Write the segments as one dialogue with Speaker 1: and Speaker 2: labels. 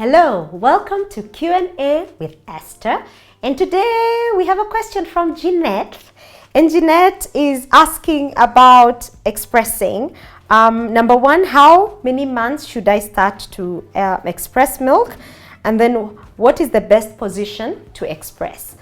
Speaker 1: Hello, welcome to Q&A with Esther. And today we have a question from Jeanette. And Jeanette is asking about expressing. Number one, how many months should I start to express milk? And then what is the best position to express?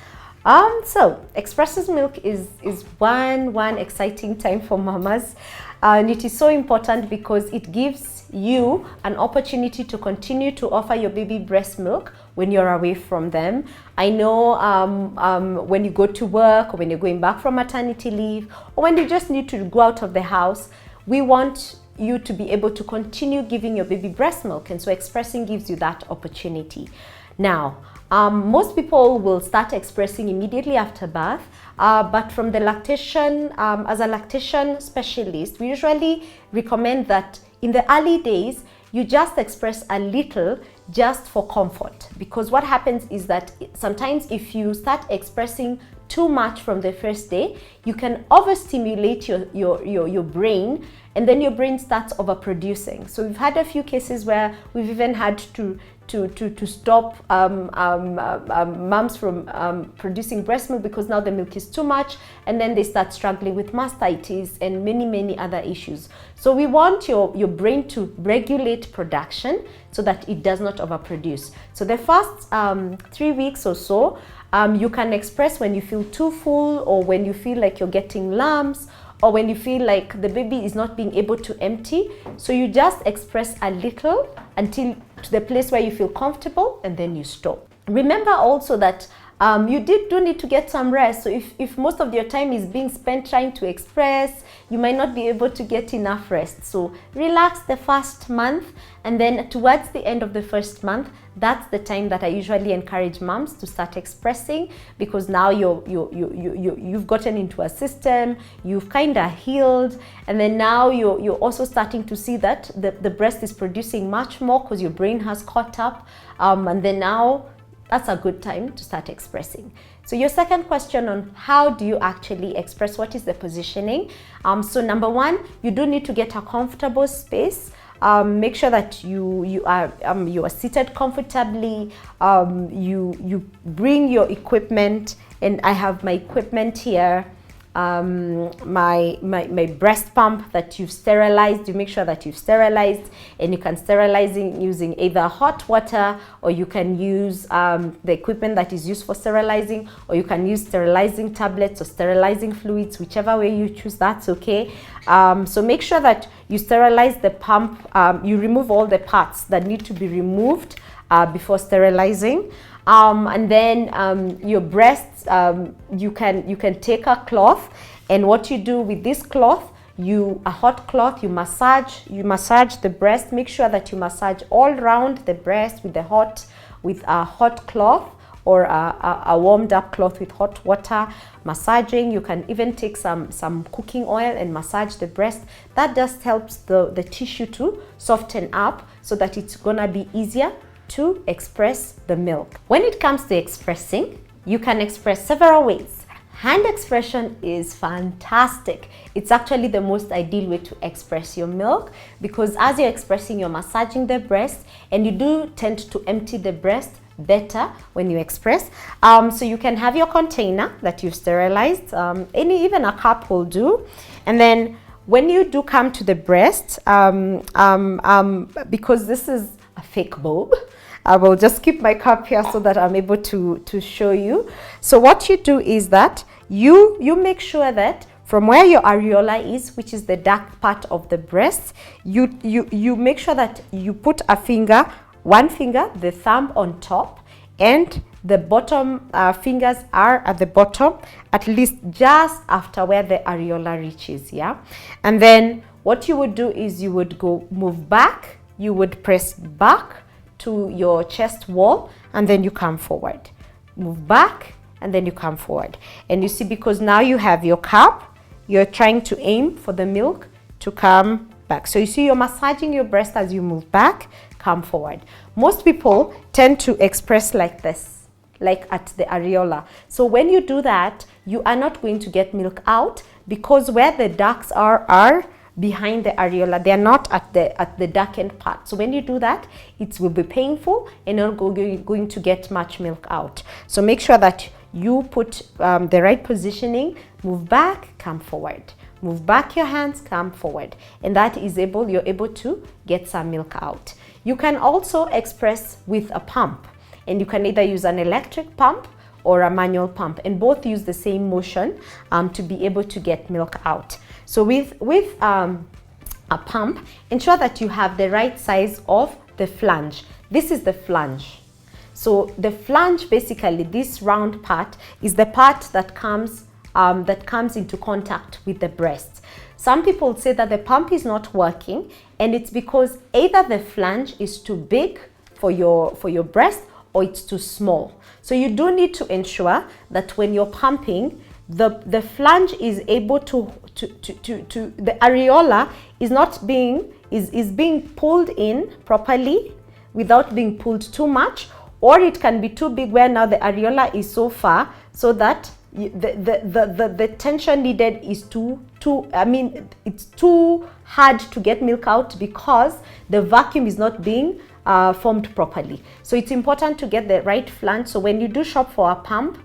Speaker 1: So expresses milk is one exciting time for mamas. And it is so important because it gives you an opportunity to continue to offer your baby breast milk when you're away from them. I know when you go to work, or when you're going back from maternity leave, or when you just need to go out of the house, we want you to be able to continue giving your baby breast milk, and so expressing gives you that opportunity. Now, most people will start expressing immediately after birth, but from the lactation, as a lactation specialist, we usually recommend that in the early days, you just express a little just for comfort. Because what happens is that sometimes if you start expressing too much from the first day, you can overstimulate your brain, and then your brain starts overproducing. So we've had a few cases where we've even had to stop moms from producing breast milk because now the milk is too much, and then they start struggling with mastitis and many other issues. So we want your brain to regulate production so that it does not overproduce. So the first 3 weeks or so, you can express when you feel too full, or when you feel like you're getting lumps, or when you feel like the baby is not being able to empty. So you just express a little until to the place where you feel comfortable, and then you stop. Remember also that you do need to get some rest. So if most of your time is being spent trying to express, you might not be able to get enough rest. So relax the first month, and then towards the end of the first month, that's the time that I usually encourage moms to start expressing, because now you've gotten into a system, you've kind of healed, and then now you're also starting to see that the breast is producing much more because your brain has caught up, and then now that's a good time to start expressing. So your second question on how do you actually express, what is the positioning? So number one, you do need to get a comfortable space. Make sure that you are seated comfortably. You bring your equipment, and I have my equipment here. My breast pump that you've sterilized. You make sure that you've sterilized, and you can sterilize using either hot water, or you can use the equipment that is used for sterilizing, or you can use sterilizing tablets or sterilizing fluids, whichever way you choose, that's okay. So make sure that you sterilize the pump. You remove all the parts that need to be removed before sterilizing. And then your breasts, you can take a cloth, and what you do with this cloth, a hot cloth, you massage the breast. Make sure that you massage all around the breast with a hot cloth, or a warmed up cloth with hot water. Massaging, you can even take some cooking oil and massage the breast. That just helps the tissue to soften up, so that it's gonna be easier to express the milk. When it comes to expressing, you can express several ways. Hand expression is fantastic. It's actually the most ideal way to express your milk, because as you're expressing, you're massaging the breast, and you do tend to empty the breast better when you express. So you can have your container that you've sterilized, even a cup will do. And then when you do come to the breast, because this is a fake bulb, I will just keep my cup here so that I'm able to show you. So what you do is that you make sure that from where your areola is, which is the dark part of the breast, you make sure that you put one finger, the thumb on top, and the bottom fingers are at the bottom, at least just after where the areola reaches, yeah? And then what you would do is you would move back, you would press back to your chest wall, and then you come forward. Move back, and then you come forward. And you see, because now you have your cup, you're trying to aim for the milk to come back. So you see, you're massaging your breast as you move back, come forward. Most people tend to express like this, like at the areola. So when you do that, you are not going to get milk out, because where the ducts are behind the areola. They are not at the darkened part. So when you do that, it will be painful and you're not going to get much milk out. So make sure that you put the right positioning. Move back, come forward. Move back your hands, come forward. And that is you're able to get some milk out. You can also express with a pump. And you can either use an electric pump or a manual pump, and both use the same motion to be able to get milk out. So with a pump, ensure that you have the right size of the flange. This is the flange. So the flange, basically this round part, is the part that comes into contact with the breast. Some people say that the pump is not working, and it's because either the flange is too big for your breast or it's too small. So you do need to ensure that when you're pumping, the flange is able to the areola is not being being pulled in properly without being pulled too much, or it can be too big where now the areola is so far so that the tension needed is it's too hard to get milk out because the vacuum is not being formed properly. So it's important to get the right flange. So when you do shop for a pump,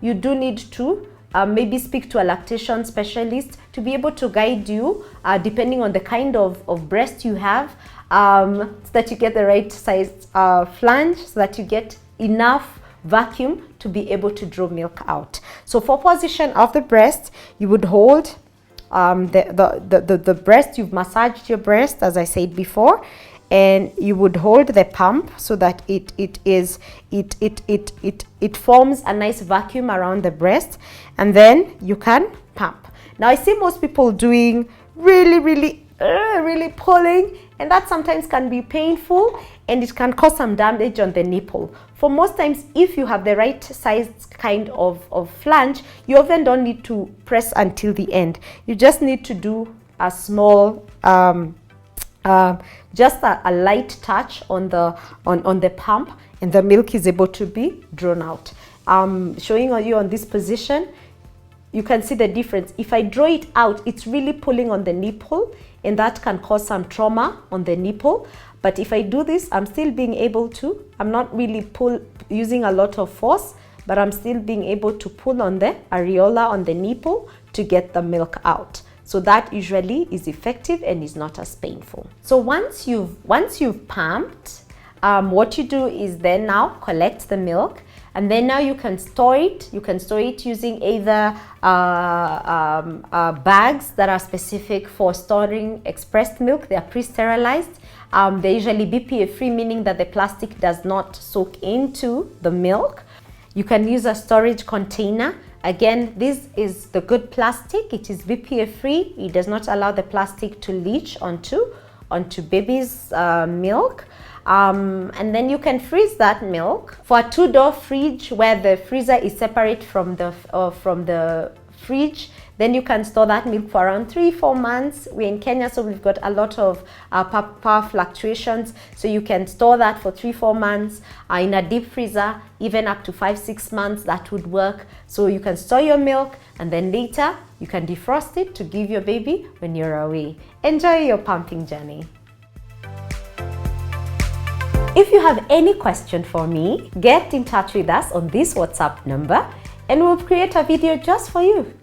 Speaker 1: you do need to maybe speak to a lactation specialist to be able to guide you depending on the kind of breast you have, so that you get the right size flange, so that you get enough vacuum to be able to draw milk out. So for position of the breast, you would hold the breast. You've massaged your breast, as I said before, and you would hold the pump so that it forms a nice vacuum around the breast, and then you can pump. Now I see most people doing really pulling, and that sometimes can be painful and it can cause some damage on the nipple. For most times, if you have the right size kind of flange, you often don't need to press until the end. You just need to do a small just a light touch on the pump, and the milk is able to be drawn out. Showing you on this position, you can see the difference. If I draw it out, it's really pulling on the nipple, and that can cause some trauma on the nipple. But if I do this, I'm still being able to, I'm not really using a lot of force, but I'm still being able to pull on the areola on the nipple to get the milk out. So that usually is effective and is not as painful. So once you've pumped, what you do is then now collect the milk, and then now you can store it. You can store it using either bags that are specific for storing expressed milk. They are pre-sterilized. They're usually BPA free, meaning that the plastic does not soak into the milk. You can use a storage container. Again, this is the good plastic. It is BPA free. It does not allow the plastic to leach onto baby's milk. And then you can freeze that milk. For a 2-door fridge where the freezer is separate from the fridge, then you can store that milk for around 3-4 months. We're in Kenya, so we've got a lot of power fluctuations. So you can store that for 3-4 months in a deep freezer, even up to 5-6 months. That would work. So you can store your milk, and then later you can defrost it to give your baby when you're away. Enjoy your pumping journey. If you have any question for me, get in touch with us on this WhatsApp number, and we'll create a video just for you.